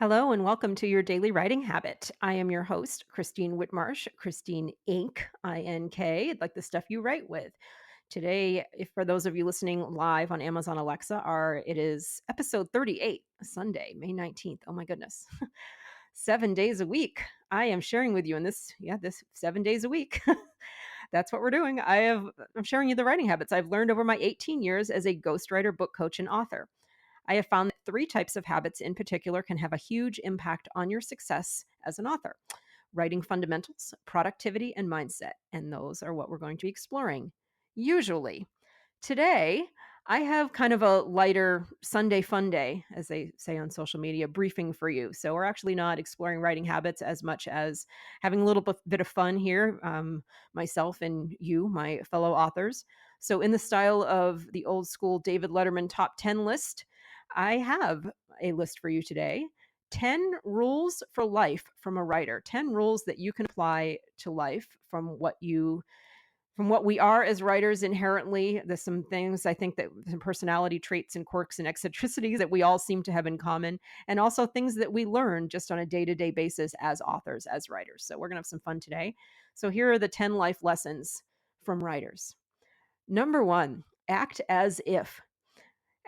Hello and welcome to your daily writing habit. I am your host, Christine Whitmarsh, Christine Inc., INK, like the stuff you write with. Today, if for those of you listening live on Amazon Alexa, it is episode 38, Sunday, May 19th. Oh my goodness. 7 days a week. I am sharing with you in this 7 days a week. That's what we're doing. I'm sharing you the writing habits I've learned over my 18 years as a ghostwriter, book coach, and author. I have found that three types of habits in particular can have a huge impact on your success as an author: writing fundamentals, productivity, and mindset. And those are what we're going to be exploring. Usually, today, I have kind of a lighter Sunday fun day, as they say on social media, briefing for you. So we're actually not exploring writing habits as much as having a little bit of fun here, myself and you, my fellow authors. So, in the style of the old school David Letterman top 10 list, I have a list for you today. 10 rules for life from a writer, 10 rules that you can apply to life from what we are as writers inherently. There's some things I think that some personality traits and quirks and eccentricities that we all seem to have in common, and also things that we learn just on a day-to-day basis as authors, as writers. So we're going to have some fun today. So here are the 10 life lessons from writers. Number one, act as if.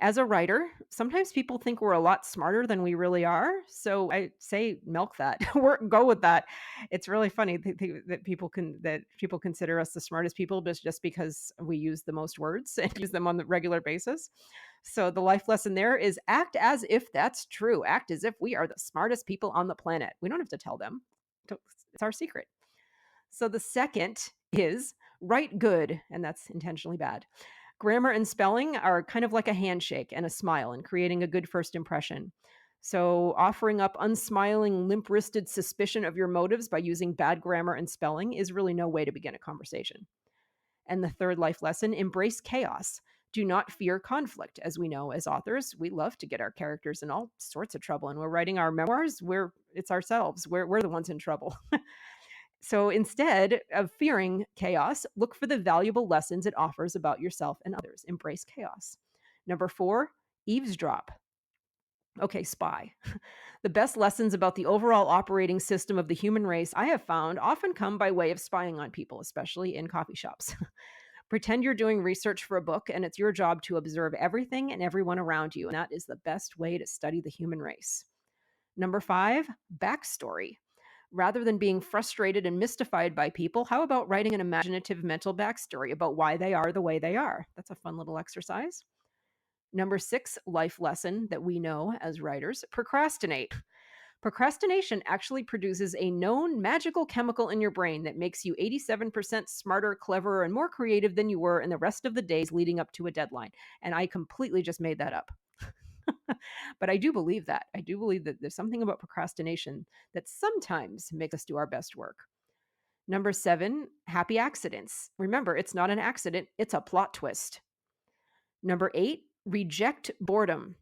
As a writer, sometimes people think we're a lot smarter than we really are. So I say milk that. Go with that. It's really funny that people consider us the smartest people just because we use the most words and use them on the regular basis. So the life lesson there is act as if that's true. Act as if we are the smartest people on the planet. We don't have to tell them. It's our secret. So the second is write good, and that's intentionally bad. Grammar and spelling are kind of like a handshake and a smile and creating a good first impression. So, offering up unsmiling, limp wristed suspicion of your motives by using bad grammar and spelling is really no way to begin a conversation. And the third life lesson: embrace chaos. Do not fear conflict. As we know, as authors, we love to get our characters in all sorts of trouble. And we're writing our memoirs, it's ourselves. We're the ones in trouble. So instead of fearing chaos, look for the valuable lessons it offers about yourself and others. Embrace chaos. Number four, eavesdrop. Okay, spy. The best lessons about the overall operating system of the human race I have found often come by way of spying on people, especially in coffee shops. Pretend you're doing research for a book and it's your job to observe everything and everyone around you. And that is the best way to study the human race. Number five, backstory. Rather than being frustrated and mystified by people, how about writing an imaginative mental backstory about why they are the way they are? That's a fun little exercise. Number six, life lesson that we know as writers: procrastinate. Procrastination actually produces a known magical chemical in your brain that makes you 87% smarter, cleverer, and more creative than you were in the rest of the days leading up to a deadline. And I completely just made that up. But I do believe that. I do believe that there's something about procrastination that sometimes makes us do our best work. Number seven, happy accidents. Remember, it's not an accident, it's a plot twist. Number eight, reject boredom.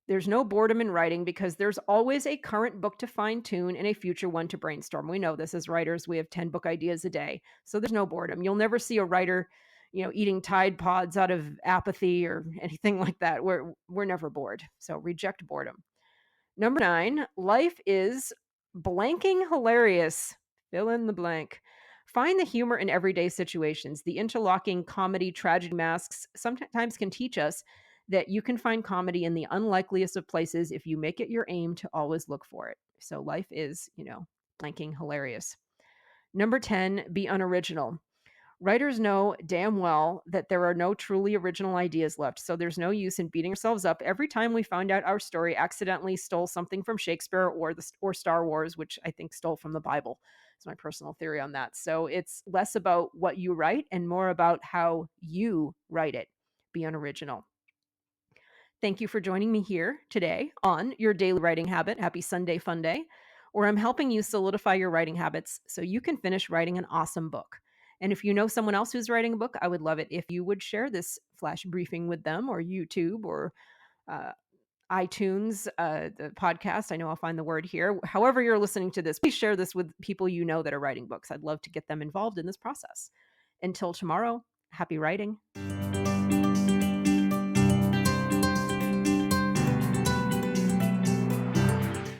There's no boredom in writing because there's always a current book to fine tune and a future one to brainstorm. We know this as writers. We have 10 book ideas a day. So there's no boredom. You'll never see a writer, eating Tide Pods out of apathy or anything like that. We're never bored. So reject boredom. Number nine, life is blanking hilarious. Fill in the blank. Find the humor in everyday situations. The interlocking comedy tragedy masks sometimes can teach us that you can find comedy in the unlikeliest of places if you make it your aim to always look for it. So life is, blanking hilarious. Number 10, be unoriginal. Writers know damn well that there are no truly original ideas left, so there's no use in beating ourselves up every time we find out our story accidentally stole something from Shakespeare or Star Wars, which I think stole from the Bible. It's my personal theory on that. So it's less about what you write and more about how you write it. Be unoriginal. Thank you for joining me here today on Your Daily Writing Habit. Happy Sunday Fun Day, where I'm helping you solidify your writing habits so you can finish writing an awesome book. And if you know someone else who's writing a book, I would love it if you would share this flash briefing with them, or YouTube, or iTunes, the podcast. I know I'll find the word here. However you're listening to this, please share this with people you know that are writing books. I'd love to get them involved in this process. Until tomorrow, happy writing.